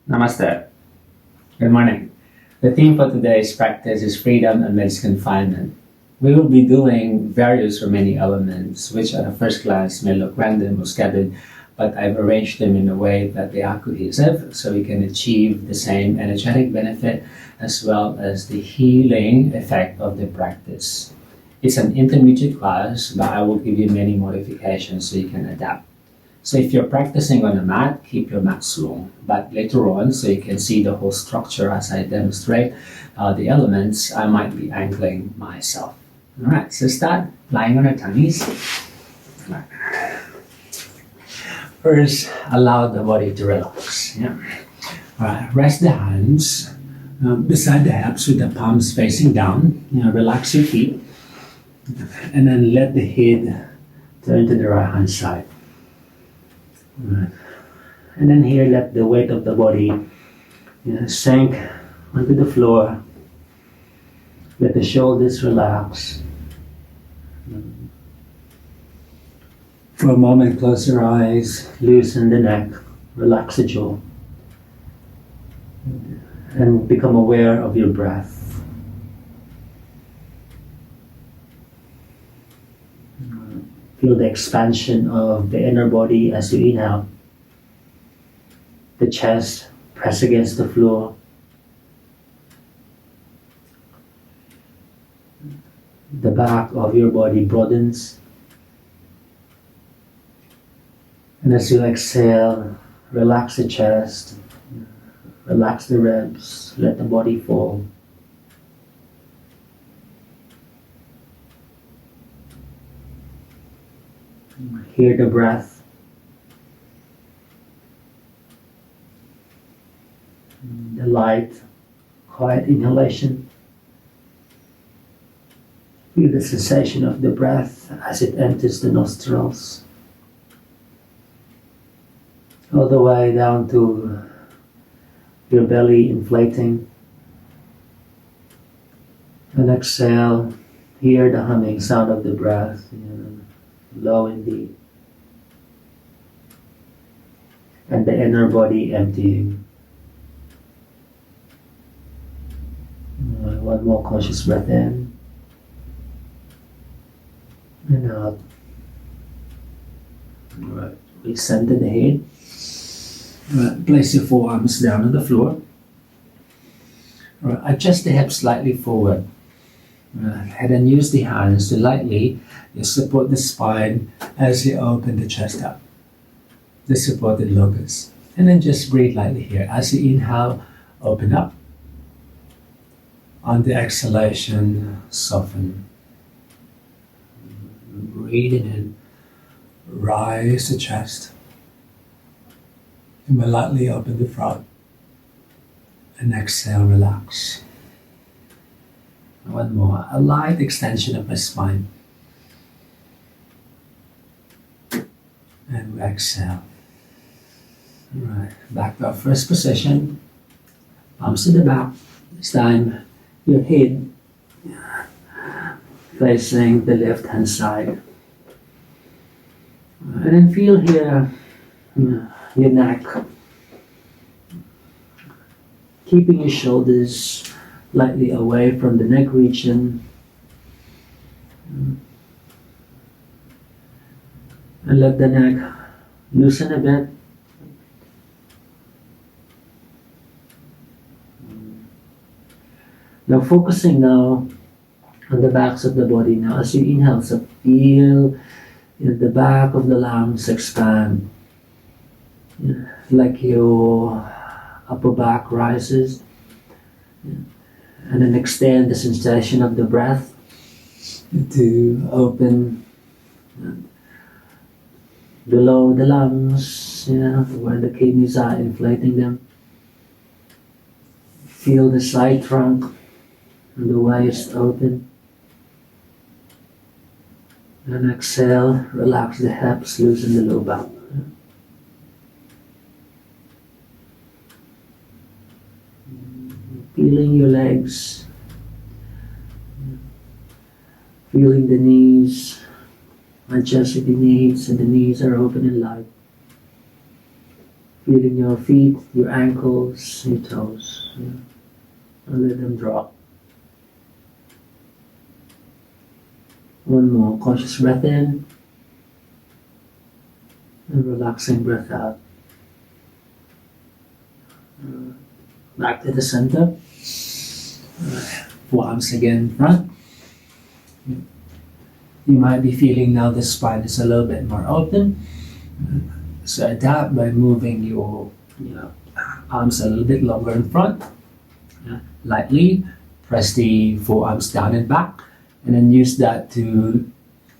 Namaste. Good morning. The theme for today's practice is freedom amidst confinement. We will be doing various remaining elements, which at a first glance may look random or scattered, but I've arranged them in a way that they are cohesive so we can achieve the same energetic benefit as well as the healing effect of the practice. It's an intermediate class, but I will give you many modifications so you can adapt. So if you're practicing on a mat, keep your mat swung. But later on, so you can see the whole structure as I demonstrate the elements, I might be angling myself. All right, so start lying on our tummies. First, allow the body to relax. Yeah. All right, rest the hands beside the hips with the palms facing down. Relax your feet. And then let the head turn to the right hand side. Right. And then here let the weight of the body sink onto the floor. Let the shoulders relax. For a moment close your eyes, loosen the neck, relax the jaw, and become aware of your breath. Feel the expansion of the inner body as you inhale. The chest press against the floor. The back of your body broadens. And as you exhale, relax the chest, relax the ribs, let the body fall. Hear the breath. The light, quiet inhalation. Feel the sensation of the breath as it enters the nostrils. All the way down to your belly inflating. And exhale, hear the humming sound of the breath. Low and deep. And the inner body emptying. One more conscious breath in. And out. Alright, recenter the head. Alright, place your forearms down on the floor. Alright, adjust the hips slightly forward. And then use the hands to lightly support the spine as you open the chest up. The supported locus. And then just breathe lightly here. As you inhale, open up. On the exhalation, soften. Breathing in, rise the chest. And we'll lightly open the front. And exhale, relax. One more, a light extension of my spine. And we exhale. Alright, back to our first position. Palms to the back. This time, your head facing the left hand side. And then feel here your neck. Keeping your shoulders lightly away from the neck region. And let the neck loosen a bit. Now focusing now on the backs of the body. Now as you inhale, so feel the back of the lungs expand. Like your upper back rises. And then extend the sensation of the breath to open below the lungs, where the kidneys are, inflating them. Feel the side trunk and the waist open. And exhale, relax the hips, loosen the low back. Feeling your legs, feeling the knees, adjusting the knees, and the knees are open and light. Feeling your feet, your ankles, your toes. Yeah. And let them drop. One more conscious breath in and relaxing breath out. Back to the center. Forearms again in front. You might be feeling now the spine is a little bit more open. So adapt by moving your arms a little bit longer in front. Lightly press the forearms down and back, and then use that to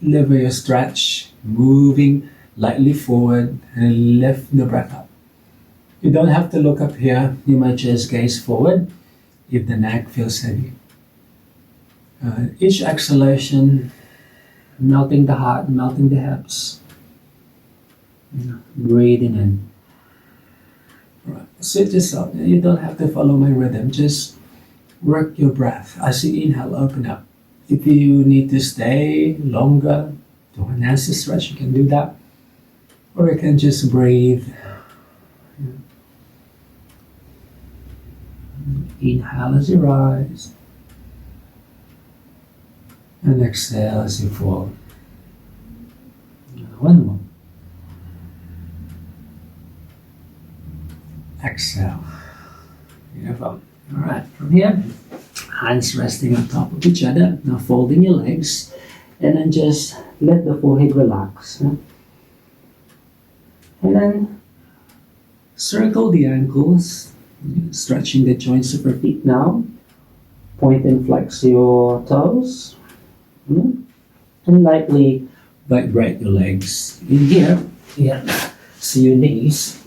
lever your stretch, moving lightly forward and lift the breath up. You don't have to look up here. You might just gaze forward if the neck feels heavy. Each exhalation, melting the heart, melting the hips. Breathing in. Right. Sit yourself. You don't have to follow my rhythm. Just work your breath. As you inhale, open up. If you need to stay longer to enhance the stretch, you can do that. Or you can just breathe. Inhale as you rise. And exhale as you fall. One more. Exhale. Beautiful. Alright, from here, hands resting on top of each other. Now folding your legs and then just let the forehead relax. And then circle the ankles, stretching the joints of your feet now. Point and flex your toes. And lightly vibrate your legs. In here, see your knees.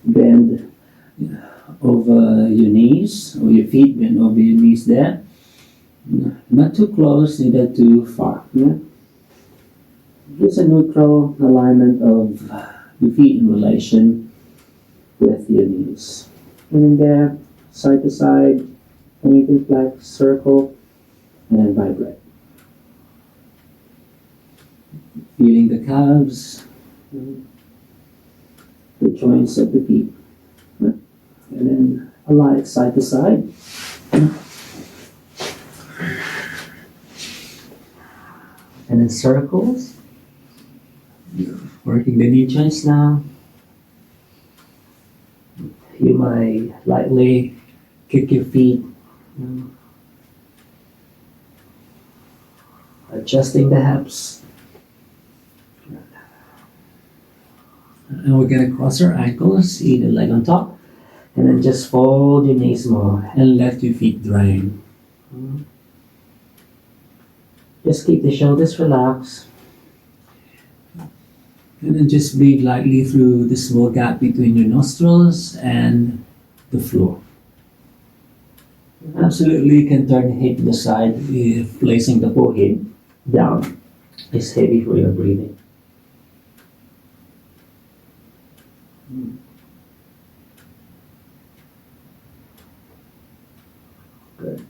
Bend over your knees, or your feet bend over your knees there. Not too close, neither too far. Just a neutral alignment of your feet in relation with your knees. And in there, side to side, point and flex, circle, and vibrate. Feeling the calves, the joints of the feet. And then align side to side. And then circles. Working the knee joints now. You might lightly kick your feet. Adjusting the hips. And we're going to cross our ankles, either leg on top, and then just fold your knees more and let your feet drain. Just keep the shoulders relaxed. And then just breathe lightly through the small gap between your nostrils and the floor. Absolutely, you can turn the head to the side if placing the forehead down is heavy for your breathing. Good.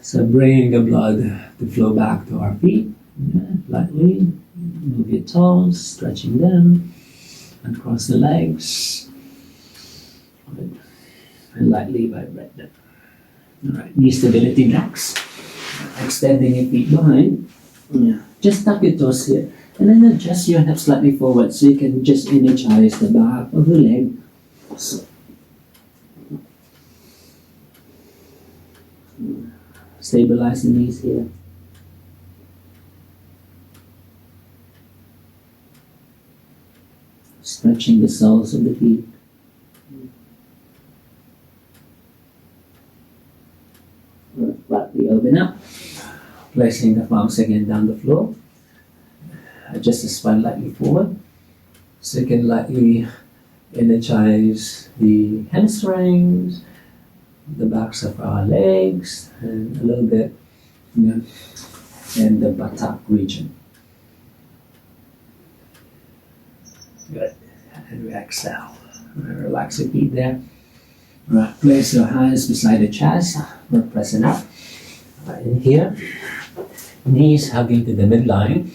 So bring the blood to flow back to our feet. Lightly move your toes, stretching them, and cross the legs. Good. And lightly vibrate them. Alright, knee stability next. Extending your feet behind. Just tuck your toes here. And then adjust your hips slightly forward so you can just energize the back of the leg. So, stabilize the knees here. Stretching the soles of the feet. Lightly open up. Placing the palms again down the floor. Adjust the spine lightly forward. So you can lightly energize the hamstrings, the backs of our legs, and a little bit in the buttock region. Good. And we exhale. Relax your feet there. Right. Place your hands beside the chest. We're pressing up. Right in here. Knees hugging to the midline.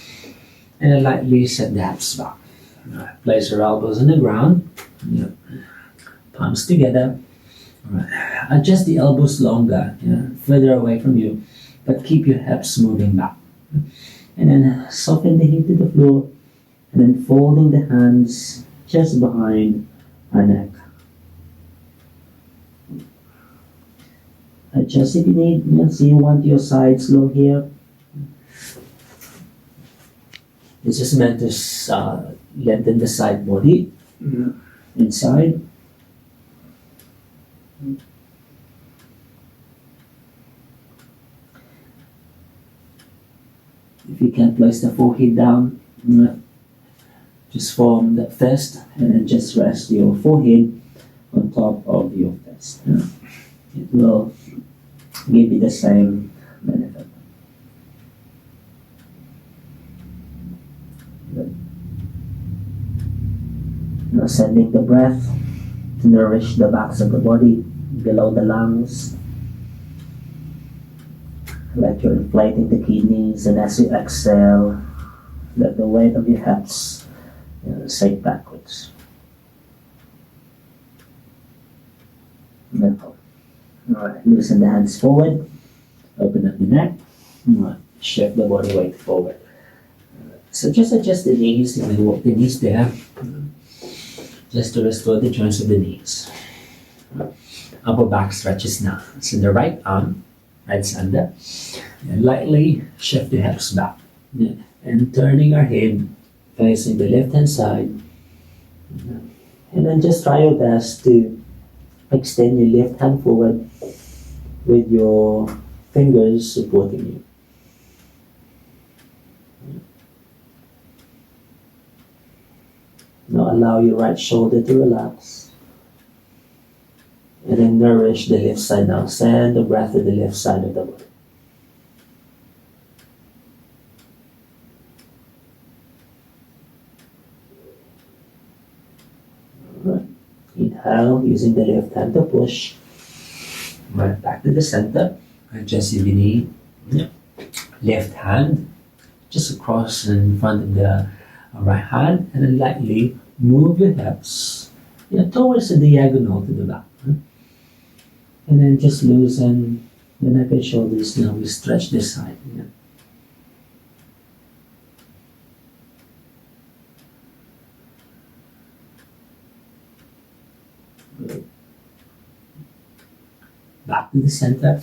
And then lightly set the hips back. Alright. Place your elbows on the ground. Yeah. Palms together. Alright. Adjust the elbows longer, further away from you, but keep your hips moving back. And then soften the heel to the floor, and then folding the hands just behind our neck. Adjust if you need. So you want your sides low here. This is meant to lengthen the side body inside. If you can place the forehead down, just form the fist and then just rest your forehead on top of your fist. It will give you the same benefit. Now sending the breath to nourish the backs of the body, below the lungs. Like you're inflating the kidneys, and as you exhale, let the weight of your hips sink backwards. All right, loosen the hands forward, open up the neck, shift the body weight forward. So just adjust the knees, if you walk the knees there, just to restore the joints of the knees. Upper back stretches now. So the right arm, right under, and lightly shift the hips back. And turning our head facing the left hand side. And then just try your best to extend your left hand forward with your fingers supporting you. Now allow your right shoulder to relax. And then nourish the left side now. Send the breath to the left side of the body. Right. Inhale, using the left hand to push. Right back to the center. Adjust if you need. Left hand just across in front of the right hand, and then lightly move your hips towards the diagonal to the back. And then just loosen the neck and shoulders. Now we stretch this side. Good. Back to the center.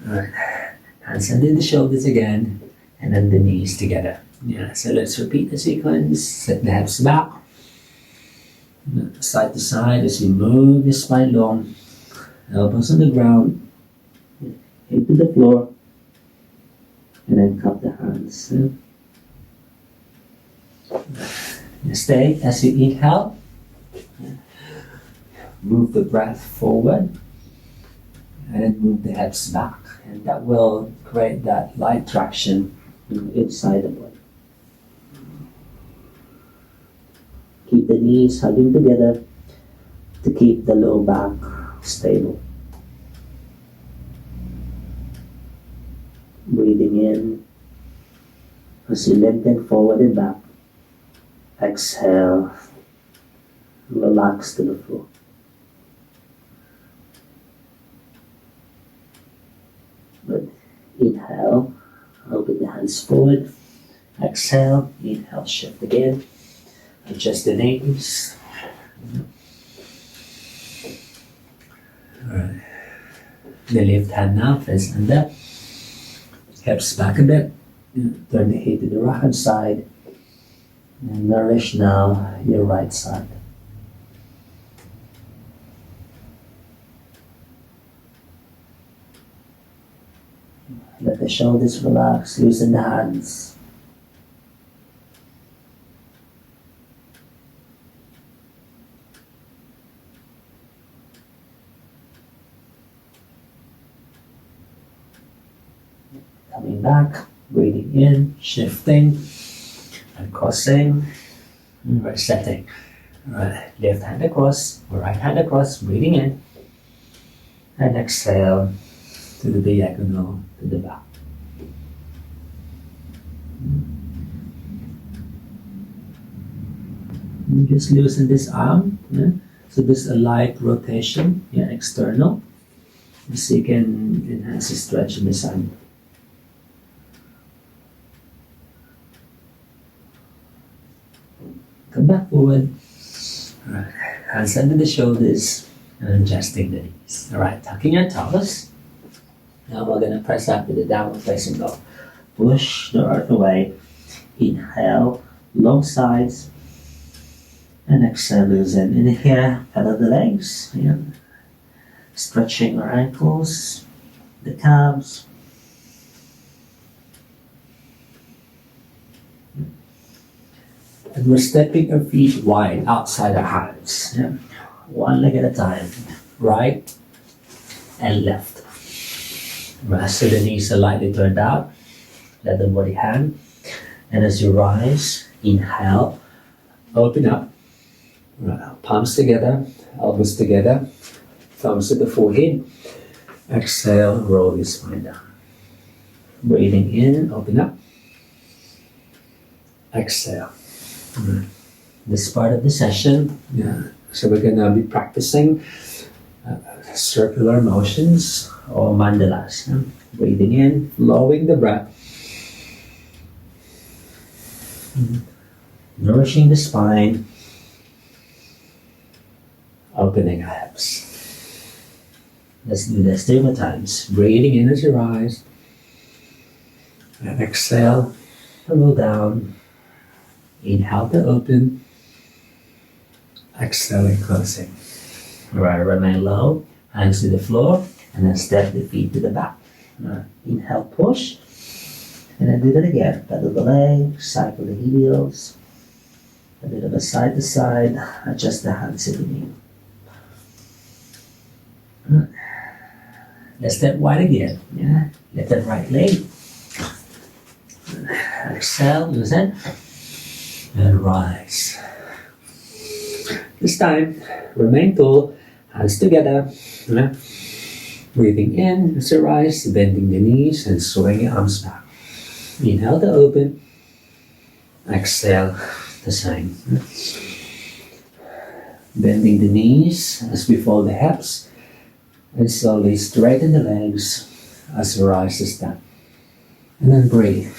Alright. Hands under the shoulders again, and then the knees together. So let's repeat the sequence. Set the hips back, side to side as you move your spine long. Elbows on the ground, head to the floor, and then cup the hands. Stay as you inhale. Move the breath forward, and then move the hips back. And that will create that light traction inside the body. Keep the knees hugging together to keep the low back stable. Breathing in as you lengthen forward and back. Exhale, relax to the floor. Good. Inhale, open the hands forward. Exhale, inhale, shift again. Adjust the knees. Alright. The left hand now, face under. Hips back a bit. Turn the head to the right hand side. And nourish now your right side. Let the shoulders relax, loosen the hands. Coming back, breathing in, shifting, and crossing, and resetting. Right, left hand across, right hand across, breathing in, and exhale to the diagonal to the back. And just loosen this arm. Yeah? So there's a light rotation, yeah, external. So you can enhance the stretch in this arm. Come back forward. Alright. Hands under the shoulders and adjusting the knees. Alright, tucking your toes. Now we're going to press up to the downward facing dog. Push the earth away. Inhale, long sides. And exhale, loosen. Inhale, pedal the legs. Yeah. Stretching our ankles, the calves. And we're stepping our feet wide outside our hands. Yeah. One leg at a time. Right and left. So the knees are lightly turned out. Let the body hang. And as you rise, inhale, open up. Palms together, elbows together, thumbs to the forehead. Exhale, roll your spine down. Breathing in, open up. Exhale. This part of the session, so we're going to be practicing circular motions or mandalas. Breathing in, flowing the breath. Nourishing the spine. Opening our hips. Let's do this 3 more times. Breathing in as you rise. And exhale, roll down. Inhale to open. Exhale and closing. Alright, remain low. Hands to the floor. And then step the feet to the back. Inhale, push. And then do that again. Pedal the legs, cycle the heels. A bit of a side to side. Adjust the hands if you need. Let's step wide again. Yeah. Lift that right leg. Exhale, loosen. And rise. This time, remain tall, hands together. Yeah. Breathing in as you rise, bending the knees and swing your arms back. Inhale to open. Exhale the same. Bending the knees as we fold the hips. And slowly straighten the legs as you rise to stand. And then breathe.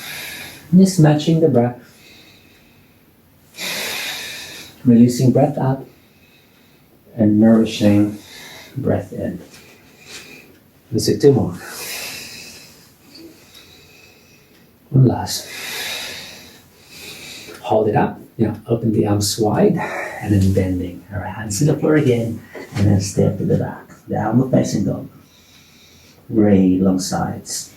Just matching the breath. Releasing breath out. And nourishing breath in. Let's do 2 more. One last. Hold it up. Open the arms wide. And then bending. Alright, hands to the floor again. And then step to the back. Downward facing dog. Great, long sides.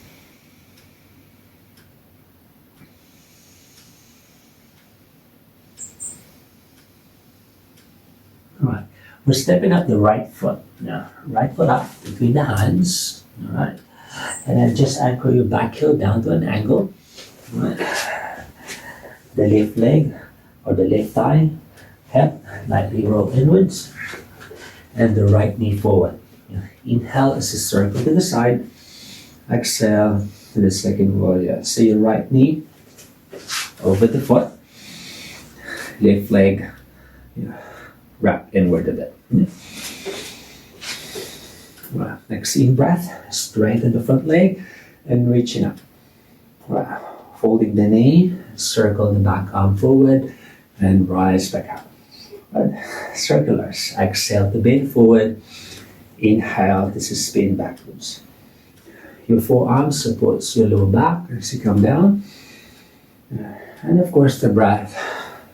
Alright, we're stepping up the right foot. Now, right foot up between the hands. Alright, and then just anchor your back heel down to an angle. Alright, the left leg or the left thigh, hip, lightly roll inwards, and the right knee forward. Inhale as a circle to the side. Exhale to the second warrior. So your right knee over the foot. Left leg wrap inward a bit. Well, next in breath. Straighten the front leg and reaching up. Well, folding the knee. Circle the back arm forward and rise back up. Circulars. Exhale to bend forward. Inhale to spin backwards. Your forearm supports your lower back as you come down. And of course the breath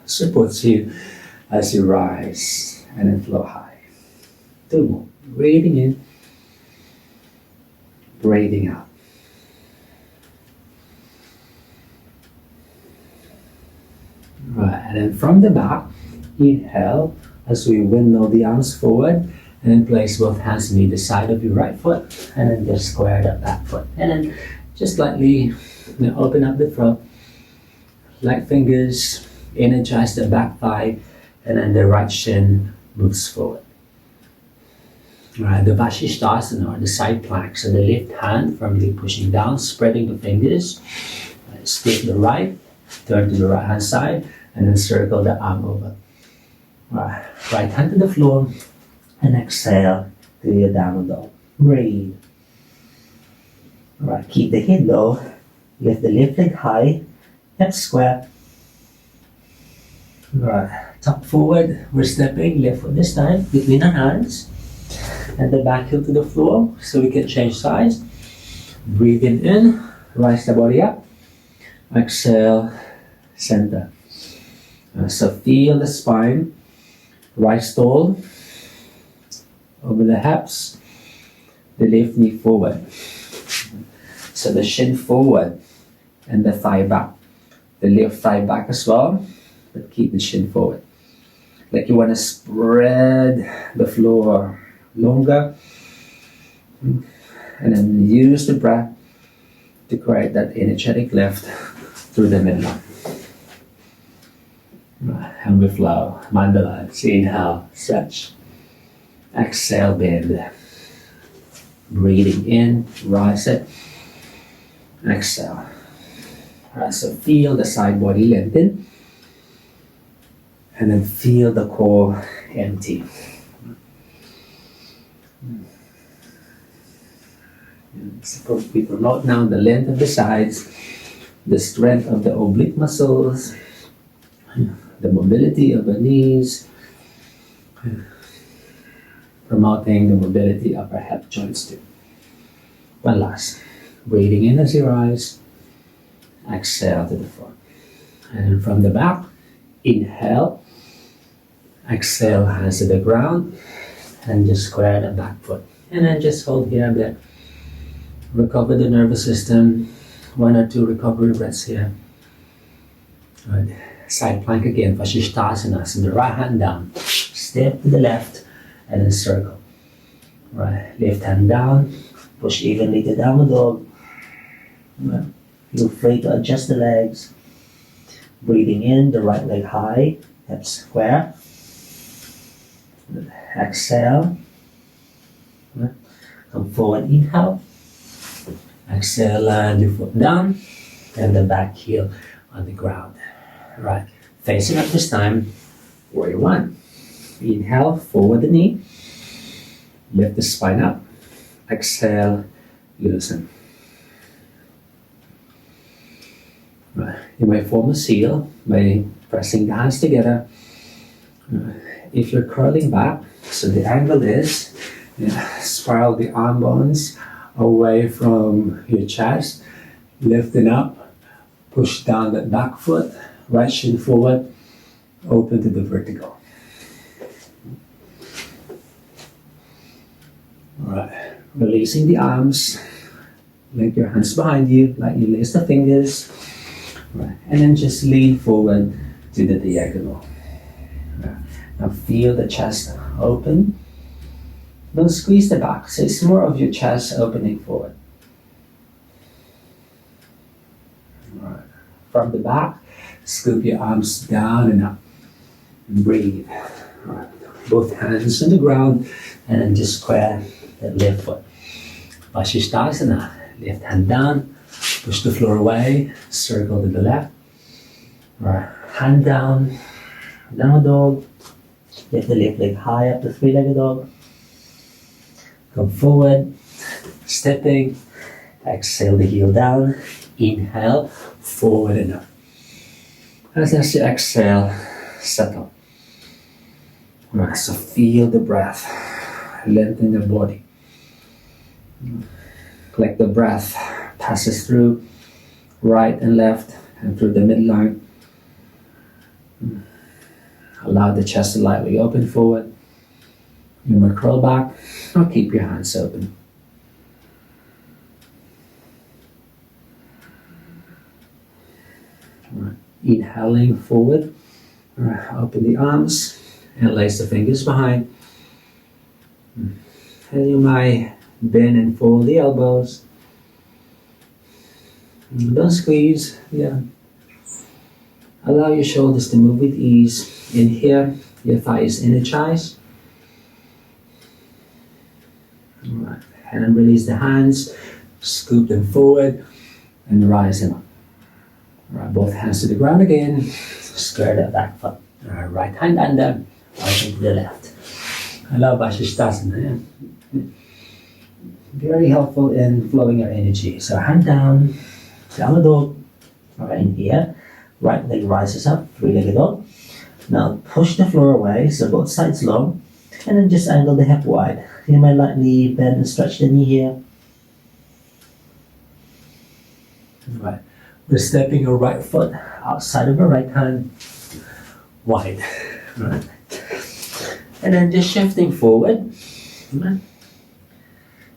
supports you as you rise and then flow high. 2 more. Breathing in. Breathing out. Right, and then from the back, inhale as we windmill the arms forward. And then place both hands on either side of your right foot. And then just square that back foot. And then just lightly open up the throat. Light fingers, energize the back thigh. And then the right shin moves forward. Alright, the Vasishthasana or the side plank. So the left hand firmly pushing down, spreading the fingers. Split the right, turn to the right hand side. And then circle the arm over. Right hand to the floor and exhale to your downward dog. Breathe. Alright, keep the head low. Lift the left leg high. Hips square. Alright, tuck forward. We're stepping left foot this time between our hands. And the back heel to the floor so we can change sides. Breathing in. Rise the body up. Exhale. Center. So feel the spine. Rise tall. Over the hips. The left knee forward. So the shin forward and the thigh back. The left thigh back as well, but keep the shin forward. Like you want to spread the floor longer. And then use the breath to create that energetic lift through the midline. And we flow. Mandalas. Inhale, stretch. Exhale, bend. Breathing in, rise it. Exhale. Alright, so feel the side body lengthen. And then feel the core empty. So we promote now the length of the sides, the strength of the oblique muscles, the mobility of the knees, promoting the mobility of our hip joints too. One last. Breathing in as you rise. Exhale to the front. And from the back, inhale. Exhale, hands to the ground. And just square the back foot. And then just hold here a bit. Recover the nervous system. 1 or 2 recovery breaths here. Good. Side plank again, Vasishthasana. So the right hand down. Step to the left and then circle. Right. Left hand down. Push evenly to downward dog. Feel free to adjust the legs. Breathing in, the right leg high, hips square. Exhale. Come forward, inhale. Exhale, land your foot down. And the back heel on the ground. Right. Facing up this time, warrior 1. Inhale, forward the knee. Lift the spine up. Exhale, loosen. Right. You may form a seal by pressing the hands together. If you're curling back, so the angle is, spiral the arm bones away from your chest, lifting up, push down that back foot, right shin forward, open to the vertical. All right. Releasing the arms, link your hands behind you, like you lace the fingers, right. And then just lean forward to the diagonal. Right. Now feel the chest open. Don't squeeze the back, so it's more of your chest opening forward. Right. From the back, scoop your arms down and up. And breathe. Right. Both hands on the ground, and then just square that left foot. Vasishthasana, left hand down, push the floor away, circle to the left. Right. Hand down, downward dog. Lift the left leg high up to 3-legged dog. Come forward, stepping. Exhale the heel down. Inhale, forward and up. As you exhale, settle. Right, so feel the breath. Lengthen the body. Like the breath passes through right and left and through the midline. Allow the chest to lightly open forward. You may curl back or keep your hands open. Right. Inhaling forward. Right. Open the arms and lace the fingers behind. And you might bend and fold the elbows. Don't squeeze. Yeah. Allow your shoulders to move with ease. In here, your thighs energize. All right. And then release the hands. Scoop them forward and rise them up. All right. Both hands to the ground again. Square that back foot. All right. Right hand under. Open to the left. I love Vashisthasana. Very helpful in flowing your energy. So hand down, downward dog. Alright, in here. Right leg rises up, three-legged dog. Now push the floor away, so both sides long. And then just angle the hip wide. You might lightly bend and stretch the knee here. Alright. We're stepping your right foot outside of your right hand wide. Right. And then just shifting forward. Right.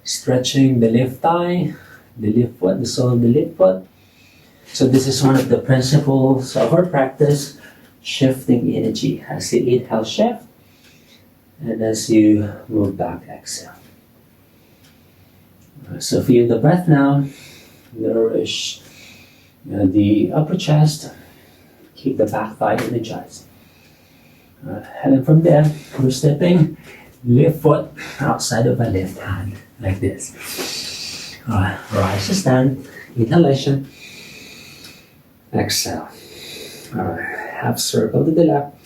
Stretching the left thigh, the left foot, the sole of the left foot. So this is one of the principles of our practice, shifting energy. As you inhale, shift. And as you move back, exhale. So feel the breath now. Nourish the upper chest. Keep the back thigh energized. And then from there, we're stepping left foot outside of our left hand, like this. Rise to stand. Inhalation. Exhale. Half circle to the left.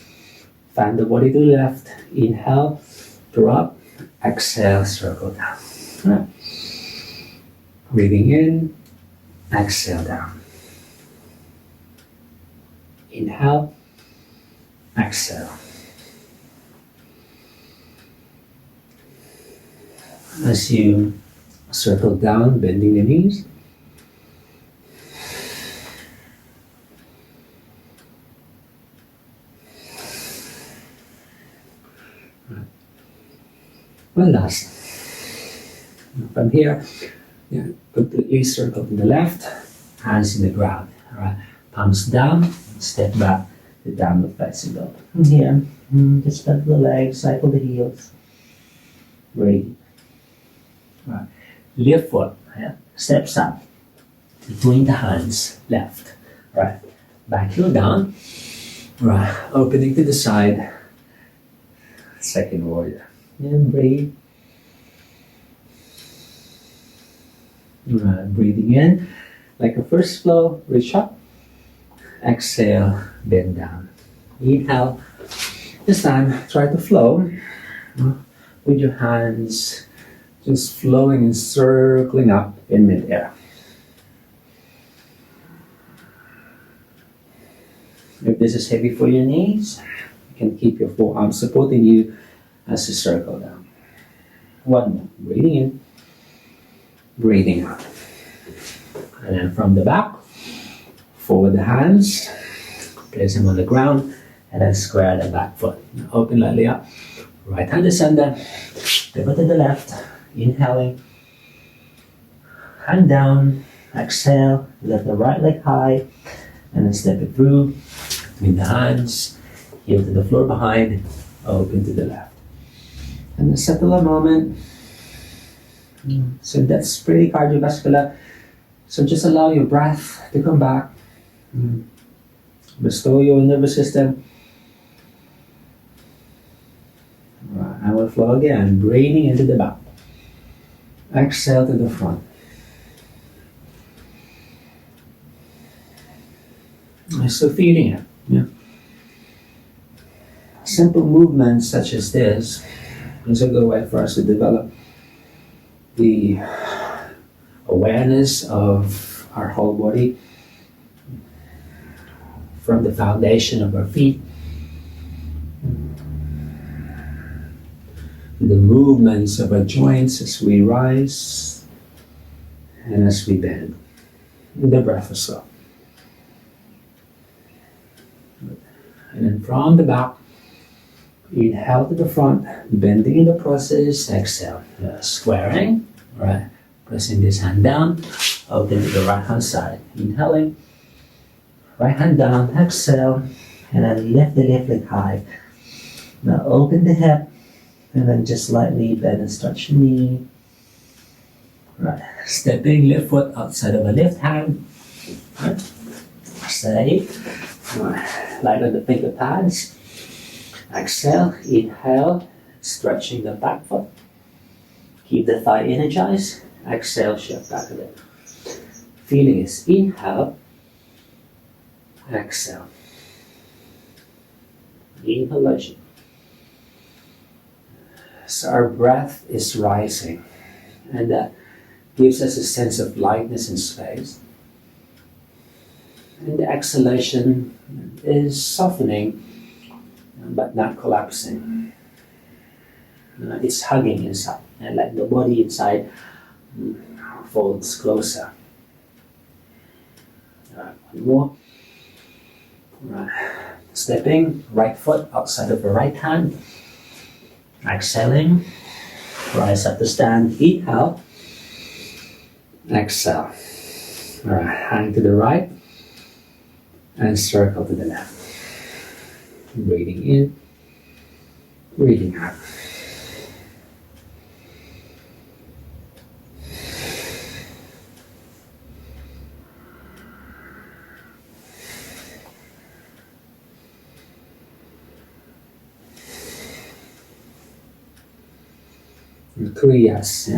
Fan the body to the left. Inhale, drop. Exhale, circle down. Breathing in. Exhale down. Inhale. Exhale. As you circle down, bending the knees. One last. From here, completely circle to the left, hands in the ground. Alright, palms down, step back to downward facing dog. From here, just bend the legs, cycle the heels. Breathe. Right. Left foot, steps up between the hands, left. Right. Back heel down. Right. Opening to the side. Second warrior. And breathe. Right. Breathing in like a first flow, reach up. Exhale, bend down. Inhale. This time, try to flow with your hands just flowing and circling up in mid-air. If this is heavy for your knees, you can keep your forearms supporting you as you circle down. One more. Breathing in, breathing out. And then from the back, forward the hands, place them on the ground, and then square the back foot. Now open lightly up. Right hand descender, pivot to the left. Inhaling, hand down, exhale, lift the right leg high, and then step it through between the hands, heel to the floor behind, open to the left. And then settle a moment. So that's pretty cardiovascular. So just allow your breath to come back. Restore your nervous system. Right, I will flow again, breathing into the back. Exhale to the front. So feeling it. Yeah. Simple movements such as this is a good way for us to develop the awareness of our whole body from the foundation of our feet. The movements of our joints as we rise and as we bend. The breath as well. And then from the back, inhale to the front, bending in the process, exhale. Squaring, right? Pressing this hand down, open to the right hand side. Inhaling, right hand down, exhale, and then lift the left leg high. Now open the hip, and then just lightly bend and stretch your knee. Right. Stepping left foot outside of the left hand. Right. Stay. Right. Light on the finger pads. Exhale. Inhale. Stretching the back foot. Keep the thigh energized. Exhale. Shift back a little. Feeling is inhale. Exhale. Inhalation. So our breath is rising, and that gives us a sense of lightness and space. And the exhalation is softening, but not collapsing. It's hugging inside, and like the body inside folds closer. One more. Stepping, right foot outside of the right hand. Exhaling, rise up to stand, inhale. Exhale. Hand to the right and circle to the left. Breathing in, breathing out. Kriyas,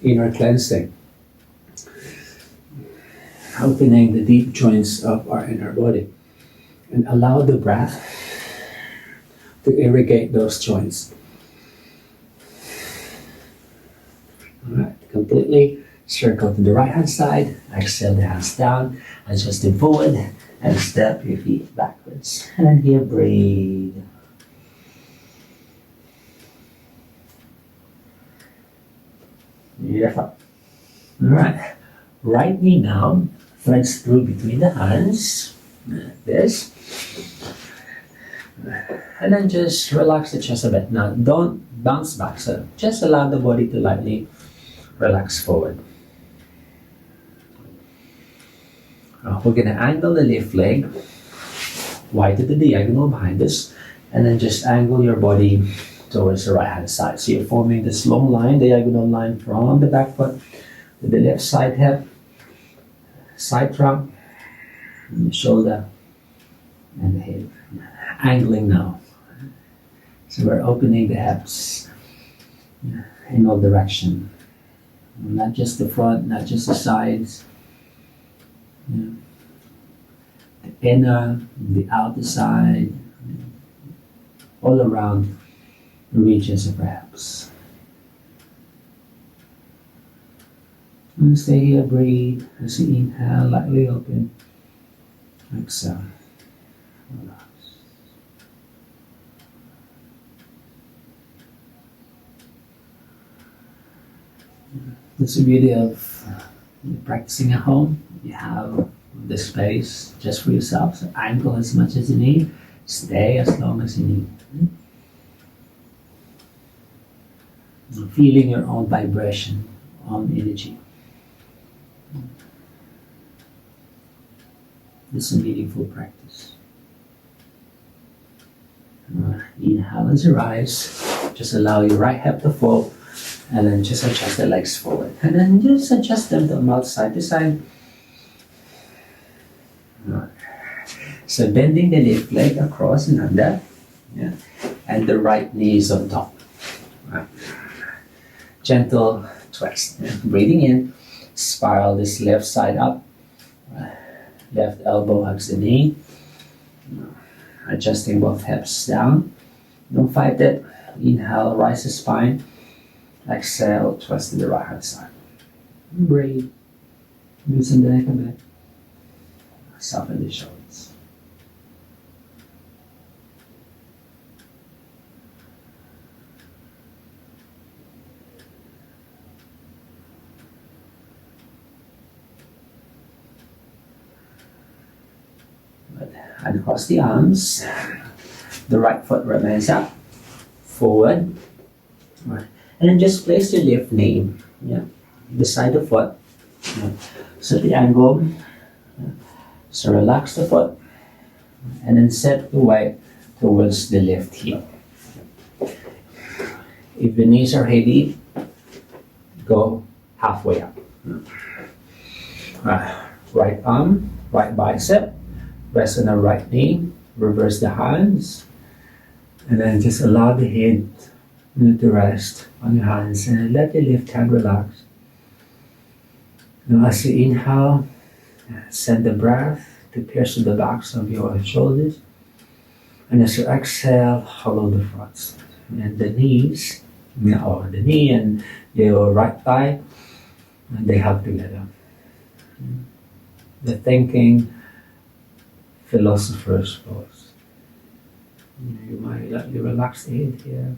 inner cleansing, opening the deep joints of our inner body, and allow the breath to irrigate those joints. All right, completely circle to the right hand side, exhale the hands down, adjust them forward, and step your feet backwards. And here, breathe. Beautiful. All right. Right knee now threads through between the hands, like this. And then just relax the chest a bit. Now, don't bounce back. So just allow the body to lightly relax forward. We're going to angle the left leg wide to the diagonal behind us, and then just angle your body towards the right hand side. So you're forming this long line, diagonal line from the back foot to the left side hip, side trunk, and the shoulder, and the hip. Angling now. So we're opening the hips in all directions. Not just the front, not just the sides. The inner, the outer side, all around the regions of our hips. And stay here, breathe. As you inhale, lightly open. Exhale. Relax. That's the beauty of practicing at home. You have the space just for yourself. So angle as much as you need. Stay as long as you need. Feeling your own vibration, own energy. This is a meaningful practice. Inhale as you rise. Just allow your right hip to fall, and then just adjust the legs forward. And then just adjust them to mouth side to side. So bending the left leg across and under, and the right knee is on top. Gentle twist. Breathing in, spiral this left side up. Left elbow hugs the knee. Adjusting both hips down. Don't fight it. Inhale, rise the spine. Exhale, twist to the right hand side. Breathe. Loosen the neck a bit. Soften the shoulders. And cross the arms. The right foot remains up, forward. And then just place your left knee beside the foot. So the angle. So relax the foot. And then set the weight towards the left heel. If the knees are heavy, go halfway up. Right arm, right bicep. Rest on the right knee, reverse the hands, and then just allow the head to rest on your hands and let the left hand relax. Now as you inhale, send the breath to pierce the backs of your shoulders, and as you exhale, hollow the fronts. and the knees, or the knee and your right thigh, and they hug together. The thinking philosopher's pose. You might let you relax the head here.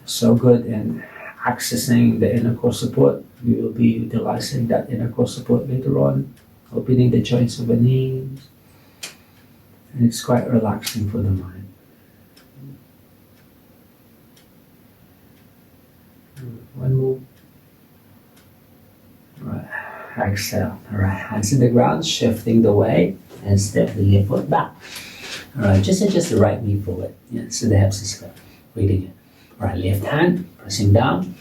So good in accessing the inner core support. We will be utilizing that inner core support later on, opening the joints of the knees. And it's quite relaxing for the mind. One more. Right. Exhale. All right. Hands in the ground, shifting the weight, and step the left foot back. All right. Just adjust the right knee forward. Yeah. So the hips is flat. Breathing in. All right. Left hand pressing down.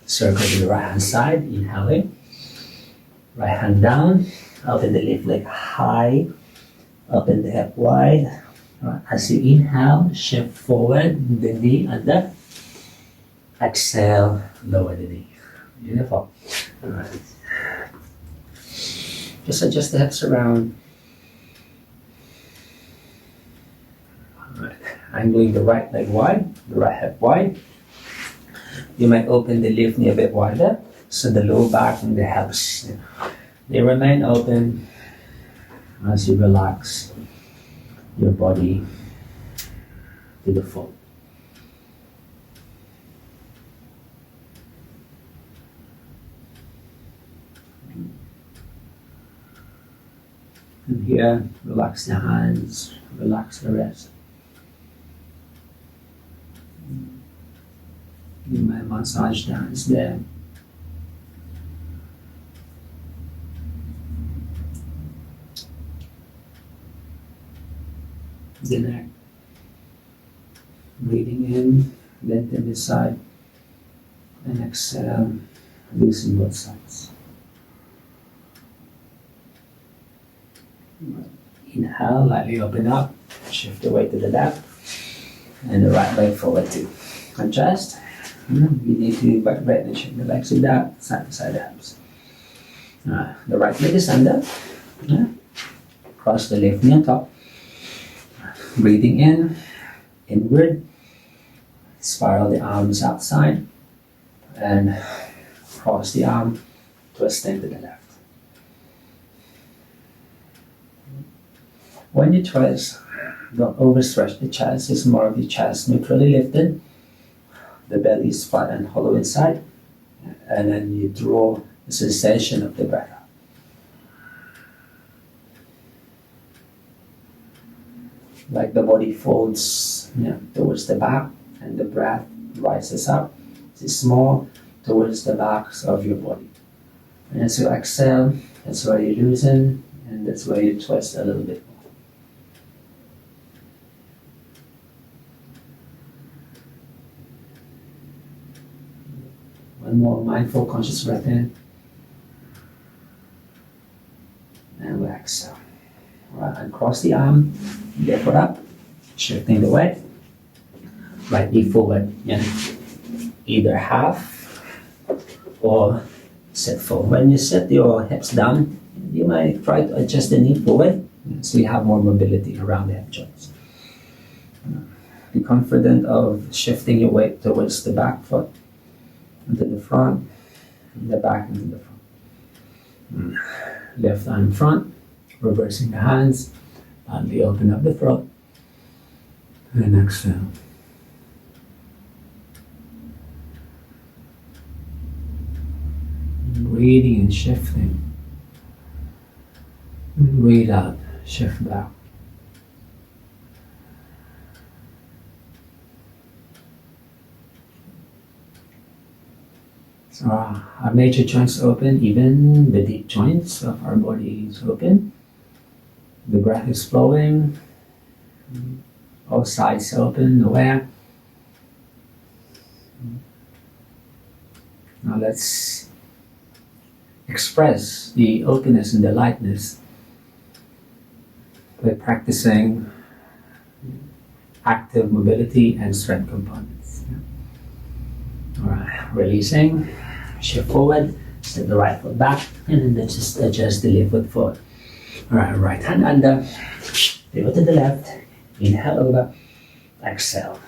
Circle to the right hand side. Inhaling. Right hand down. Open the left leg high. Open the hip wide. All right. As you inhale, shift forward. The knee under. Exhale. Lower the knee. Beautiful. All right. Just adjust the hips around. Alright, angling the right leg wide, the right hip wide. You might open the left knee a bit wider, so the low back and the hips, they remain open as you relax your body to the full. And here, relax the hands, relax the wrist. You might massage the hands there. The neck. Breathing in, lengthen the side, and exhale, loosen both sides. Inhale, lightly open up, shift the weight to the left, and the right leg forward too. Adjust. We need to vibrate and shake the legs with that, side to side hips. The right leg is under. Cross the left knee on top. Breathing in, inward. Spiral the arms outside, and cross the arm, twisting to the left. When you twist, don't overstretch the chest. It's more of the chest neutrally lifted. The belly is flat and hollow inside. And then you draw the sensation of the breath out. Like the body folds towards the back and the breath rises up. It's small towards the backs of your body. And as you exhale, that's where you loosen, and that's where you twist a little bit more. One more mindful, conscious breath in. And we exhale. Right, and cross the arm, left foot up, shifting the weight. Right knee forward. Either half or sit forward. When you set your hips down, you might try to adjust the knee forward so you have more mobility around the hip joints. Be confident of shifting your weight towards the back foot, into the front, and the back into the front. Left arm front, reversing the hands, lightly open up the throat, and exhale. Breathing and shifting. Breathe out, shift back. So our major joints open, even the deep joints of our body is open. The breath is flowing. All sides open, aware. Now let's express the openness and the lightness by practicing active mobility and strength components. Alright, releasing, shift forward, step the right foot back, and then just adjust the left foot forward. Alright, right hand under, pivot to the left, inhale over, exhale.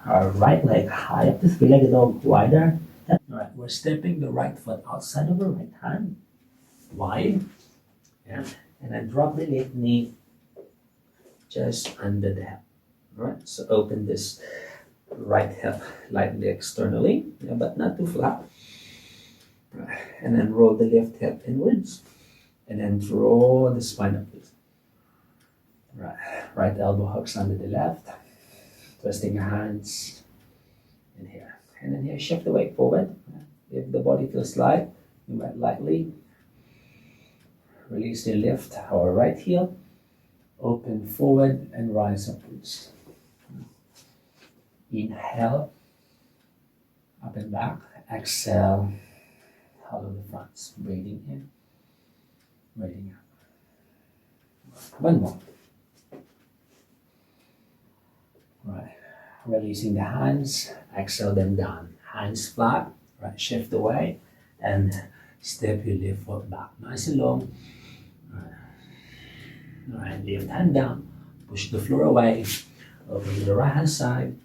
our right leg high up the three-legged dog, wider. All right, we're stepping the right foot outside of the right hand, wide, yeah, and then drop the left knee just under the hip. All right, so open this right hip lightly externally, yeah, but not too flat. Right. And then roll the left hip inwards, and then draw the spine upwards. Right, right elbow hooks under the left, twisting your hands in here. And then here, shift the weight forward. If the body feels light, you might lightly release the left or right heel, open forward and rise upwards. Inhale, up and back. Exhale, hollow the fronts. Breathing in, breathing out. One more. Right, releasing the hands, exhale them down. Hands flat, right, shift away and step your left foot back. Nice and long. Right, left hand down, push the floor away, open to the right hand side.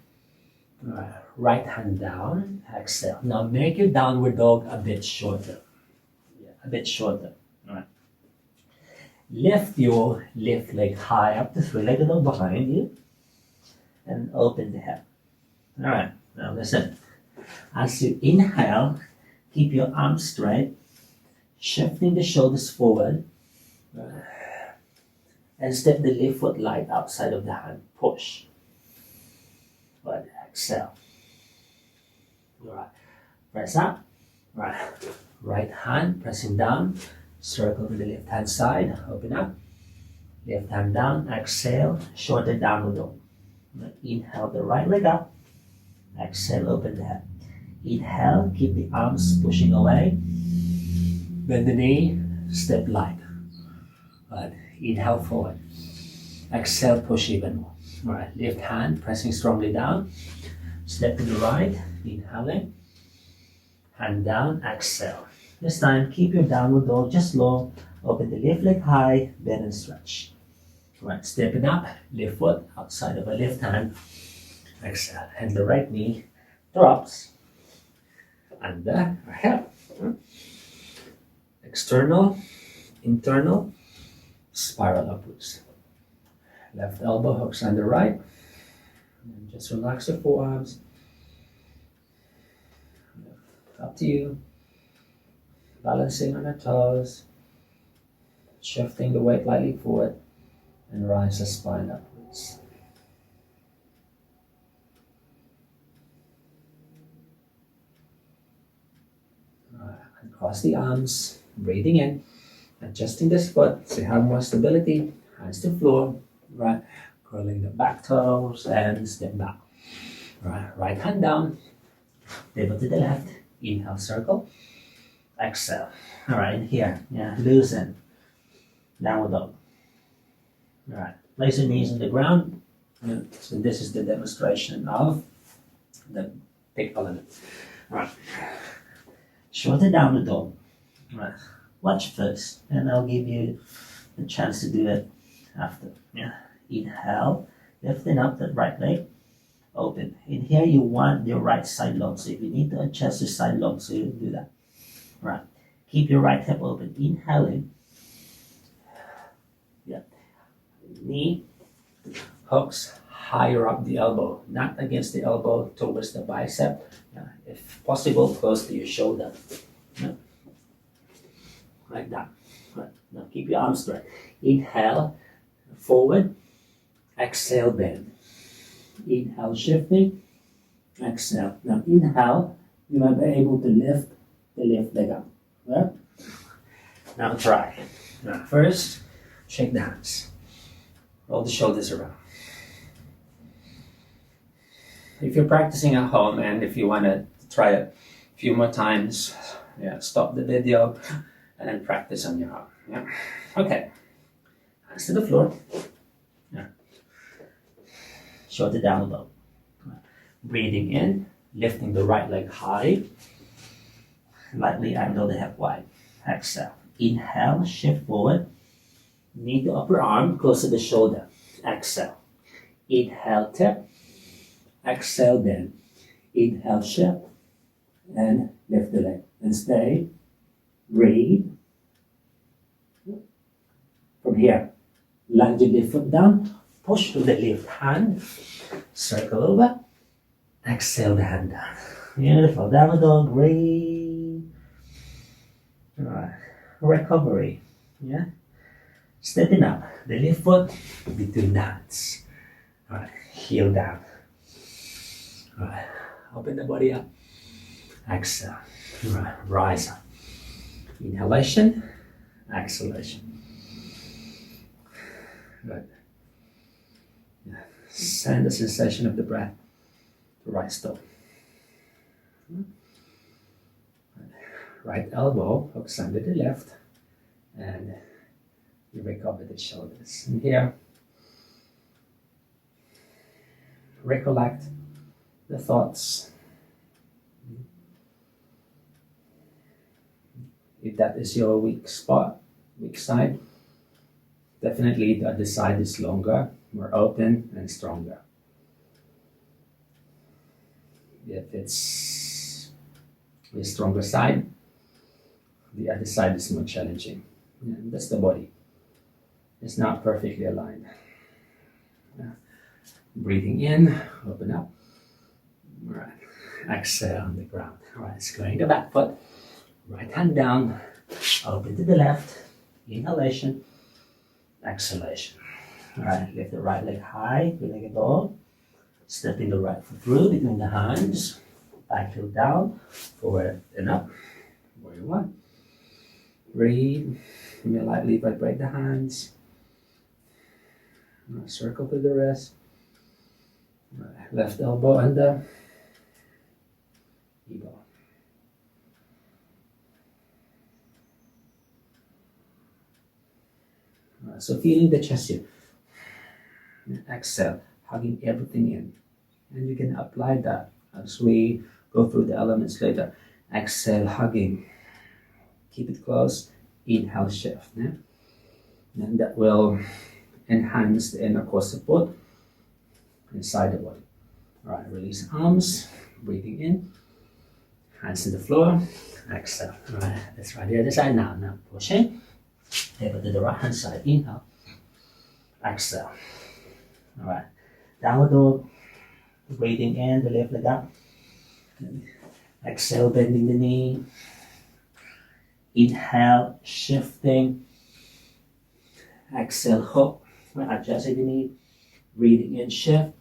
Right hand down, exhale. Now make your downward dog a bit shorter. Yeah, a bit shorter. All right. Lift your left leg high up the three-legged dog behind you and open the hip. All right, now listen. As you inhale, keep your arms straight, shifting the shoulders forward, and step the left foot light outside of the hand. Push. Right, exhale. All right, press up. Right, right hand pressing down, circle to the left hand side, open up. Left hand down, exhale, shorter downward dog. Inhale the right leg up, exhale, open the hip. Inhale, keep the arms pushing away. Bend the knee, step light. Right. Inhale forward. Exhale, push even more. All right, left hand pressing strongly down. Step to the right, inhaling. Hand down, exhale. This time, keep your downward dog just low. Open the left leg high, bend and stretch. All right, stepping up, left foot outside of a left hand. Exhale, and the right knee drops under our hip. External, internal, spiral upwards. Left elbow hooks under right. And just relax your forearms. Up to you. Balancing on the toes. Shifting the weight lightly forward. And rise the spine upwards. And cross the arms. Breathing in. Adjusting this foot so you have more stability. Hands to floor. Right. Curling the back toes and step back. Right hand down. Pivot to the left. Inhale, circle. Exhale. All right, in here. Yeah, loosen. Downward dog. All right, place your knees on the ground. Yeah. So this is the demonstration of the big element. All right. Shorter downward dog. All right. Watch first, and I'll give you the chance to do it after. Yeah. Inhale, lifting up that right leg. Open. In here, you want your right side long. So if you need to adjust your side long, so you do that. Right. Keep your right hip open. Inhaling. Yeah. Knee hooks higher up the elbow, not against the elbow, towards the bicep. Yeah. If possible, close to your shoulder. Yeah. Like that. Right. Now keep your arms straight. Inhale, forward. Exhale, bend. Inhale, shifting. Exhale. Now inhale, you might be able to lift the left leg up. Right? Now try. Now first, shake the hands. Roll the shoulders around. If you're practicing at home and if you want to try it a few more times, yeah, stop the video and then practice on your own. Yeah. Okay. Hands to the floor. Yeah. Shorter downward dog. Breathing in, lifting the right leg high. Lightly angle the hip wide. Exhale. Inhale, shift forward. Knee to upper arm, close to the shoulder. Exhale. Inhale, tip. Exhale, bend. Inhale, shift. And lift the leg. And stay. Breathe. From here, lunge your left foot down. Push to the left hand. Circle over. Exhale the hand down. Beautiful. Downward dog. Breathe. Alright. Recovery. Yeah. Stepping up. The left foot between the hands. Alright. Heel down. Alright. Open the body up. Exhale. Alright. Rise up. Inhalation. Exhalation. Good. Yeah. Send the sensation of the breath to right toe. Right elbow hooks under the left, and you recover the shoulders. And here, recollect the thoughts. If that is your weak spot, weak side, definitely the other side is longer, more open and stronger. If it's the stronger side, the other side is more challenging. Yeah, that's the body. It's not perfectly aligned. Yeah. Breathing in, open up. All right. Exhale on the ground. All right, squaring the back foot. Right hand down, open to the left. Inhalation, exhalation. All right, lift the right leg high, three-legged dog. Stepping the right foot through between the hands. Back heel down, forward and up. Where you want. Breathe. You may lightly vibrate the hands. Circle to the wrist. Left elbow under. Eagle. So feeling the chest here. Exhale, hugging everything in. And you can apply that as we go through the elements later. Exhale, hugging. Keep it close. Inhale, shift. Yeah? And that will enhance the inner core support inside the body. All right, release arms. Breathing in. Hands to the floor. Exhale. All right, let's try the other side now. Now pushing. Table to the right hand side. Inhale. Exhale. All right. Downward dog. Breathing in, the left leg up. Exhale, bending the knee. Inhale, shifting. Exhale, hook. Adjusting the knee. Breathing in, shift.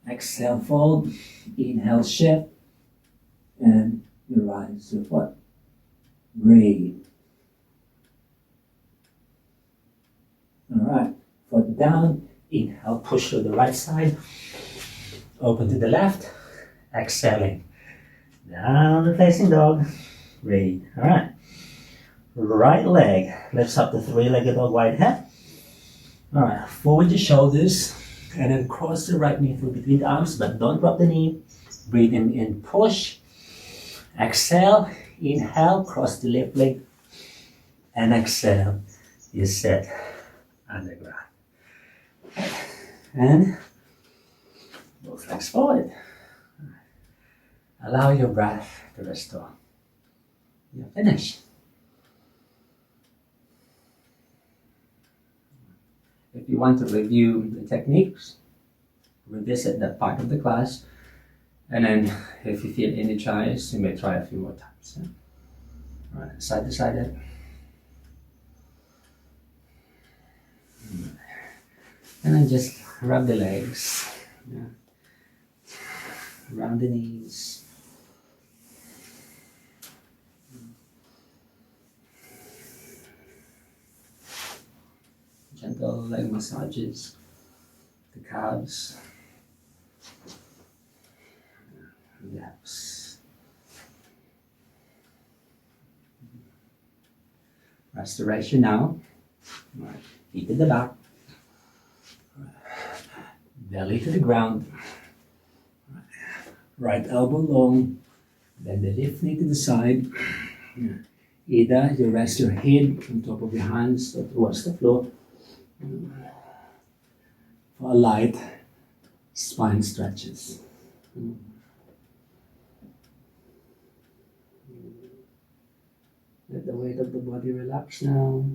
Exhale, fold. Inhale, shift. And you rise your foot. Breathe. All right, foot down. Inhale, push to the right side. Open to the left. Exhaling. Down and facing dog. Breathe. All right. Right leg lifts up the three-legged dog wide head. All right, forward your shoulders and then cross the right knee through between the arms, but don't drop the knee. Breathe in, push. Exhale. Inhale, cross the left leg. And exhale. You sit on the ground. And both legs forward. Allow your breath to restore. You're finished. If you want to review the techniques, revisit that part of the class, and then if you feel energized, you may try a few more times. Yeah? All right, side to side. And then just rub the legs, yeah. Round the knees. Gentle leg massages, the calves, the hips. Restoration now. Right. Feet to the back. Belly to the ground. Right elbow long. Then the left knee to the side. Either you rest your head on top of your hands or towards the floor for a light spine stretches. Let the weight of the body relax now.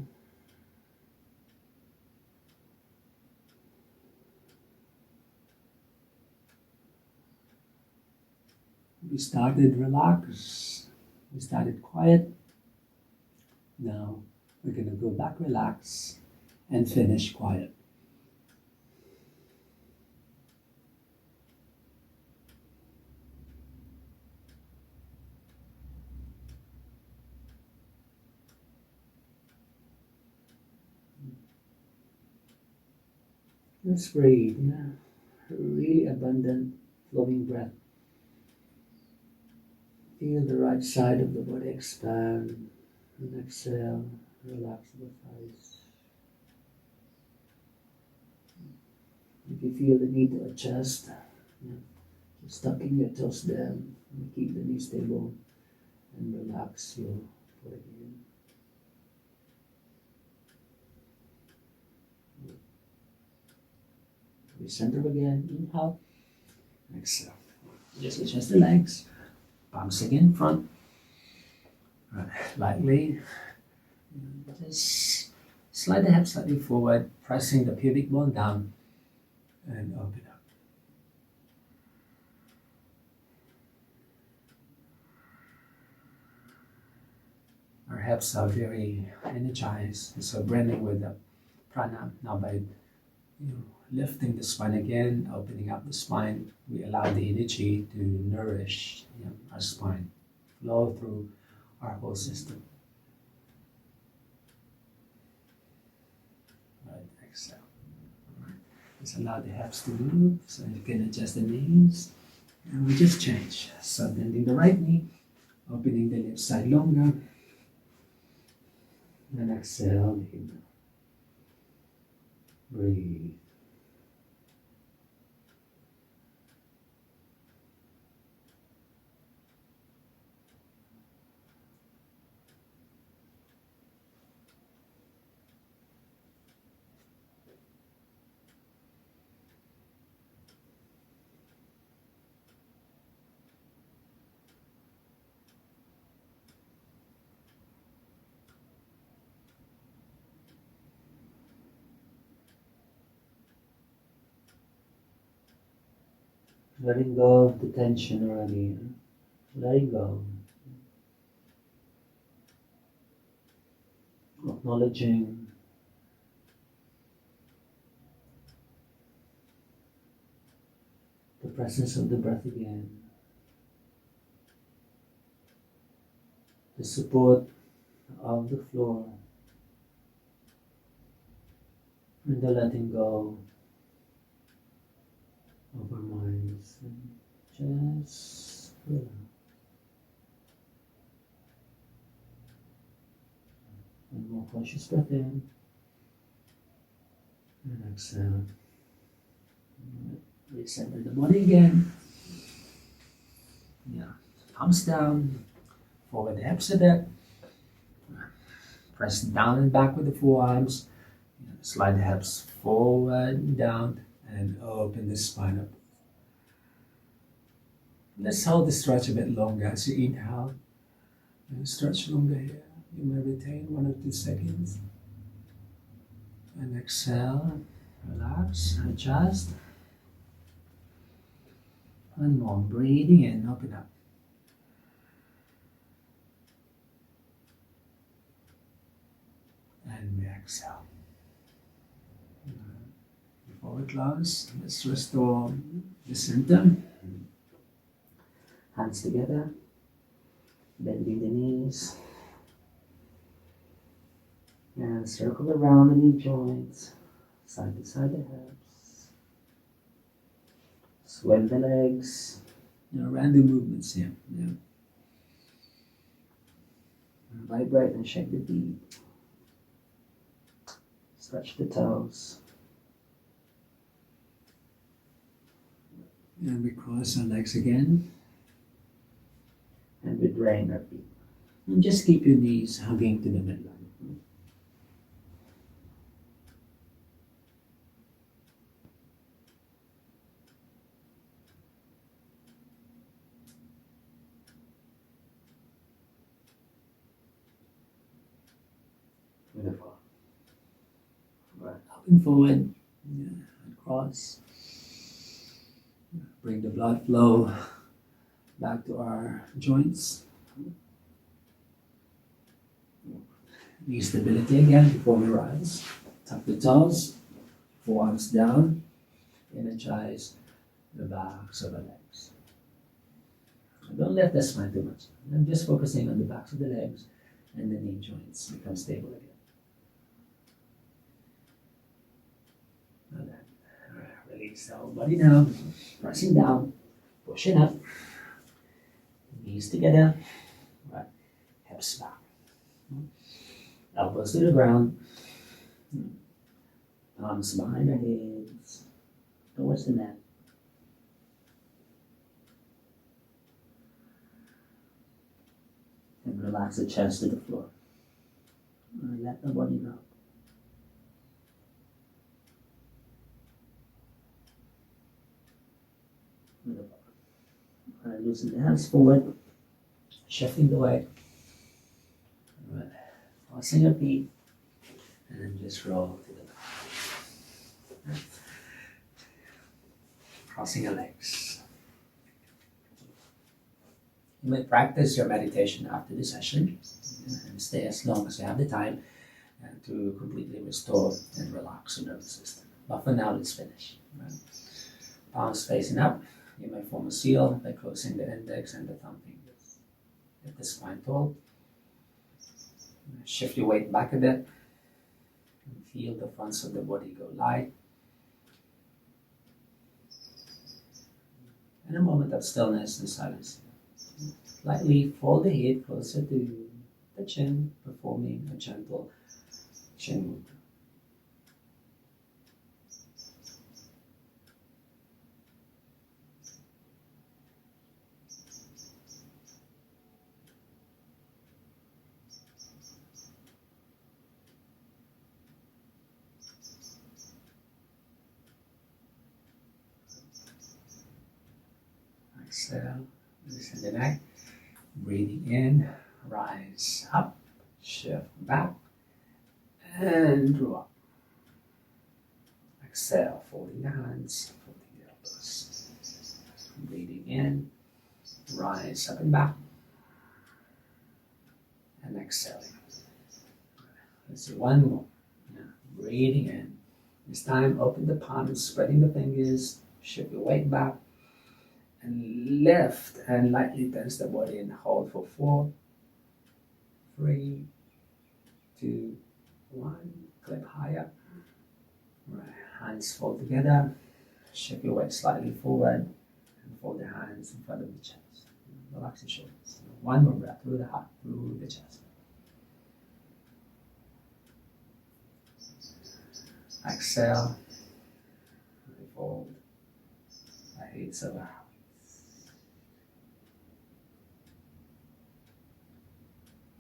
We started relaxed. We started quiet. Now we're going to go back relax and finish quiet. Let's breathe. Yeah. Really abundant flowing breath. Feel the right side of the body expand and exhale. Relax the thighs. If you feel the need to adjust, just tucking your toes down and keep the knee stable and relax your foot again. Recenter again. Inhale. Exhale. Just adjust the legs. Palms again front. Right. Lightly. Just slide the hips slightly forward, pressing the pubic bone down and open up. Our hips are very energized, so blending with the prana. Now by lifting the spine again, opening up the spine, we allow the energy to nourish our spine, flow through our whole system. Right, exhale. Right. Just allow the hips to move so you can adjust the knees. And we just change. So bending the right knee, opening the left side longer. And exhale, in. Breathe. Letting go of the tension already. Letting go. Acknowledging the presence of the breath again. The support of the floor. And the letting go of our minds. And just relax. One more conscious breath in and exhale. Recenter the body again. Palms down, forward the hips a bit. Press down and back with the forearms. Slide the hips forward and down and open the spine up. Let's hold the stretch a bit longer as you inhale. And stretch longer here. You may retain 1 or 2 seconds. And exhale, relax, adjust. One more, breathing in, open up. And we exhale. Before we close, let's restore the center. Hands together, bending the knees. And circle around the knee joints, side to side the hips. Swell the legs. Random movements here. And vibrate and shake the feet. Stretch the toes. And we cross our legs again. And we drain our feet. And just keep your knees hugging to the midline. Looking forward, and cross. Bring the blood flow back to our joints. Knee stability again before we rise. Tuck the toes, forearms down. Energize the backs of the legs. Don't lift the spine too much. I'm just focusing on the backs of the legs and the knee joints. Become stable again. Release the whole body down, pressing down, pushing up, knees together, right, hips back, elbows to the ground, arms behind our heads, towards the mat. And relax the chest to the floor. Let the body drop. Loosen the hands forward, shifting the weight, crossing your feet, and then just roll to the back. Crossing your legs. You may practice your meditation after the session and stay as long as you have the time to completely restore and relax your nervous system. But for now, let's finish. Right? Palms facing up. You may form a seal by closing the index and the thumb fingers. Get the spine tall. Shift your weight back a bit. And feel the fronts of the body go light. And a moment of stillness and silence. Slightly fold the head closer to the chin, performing a gentle chin movement. Exhale, loosen the neck, breathing in, rise up, shift back, and drop. Exhale, folding the hands, folding the elbows. Breathing in, rise up and back, and exhaling. Let's do one more. Now, breathing in. This time, open the palms, spreading the fingers, shift your weight back, and lift and lightly tense the body and hold for 4, 3, 2, 1. Clip higher. Right. Hands fold together. Shift your weight slightly forward and fold the hands in front of the chest. Relax the shoulders. One more breath through the heart, through the chest. Exhale. Fold. I hate so loud.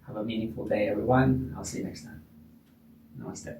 Have a meaningful day, everyone. I'll see you next time. Namaste.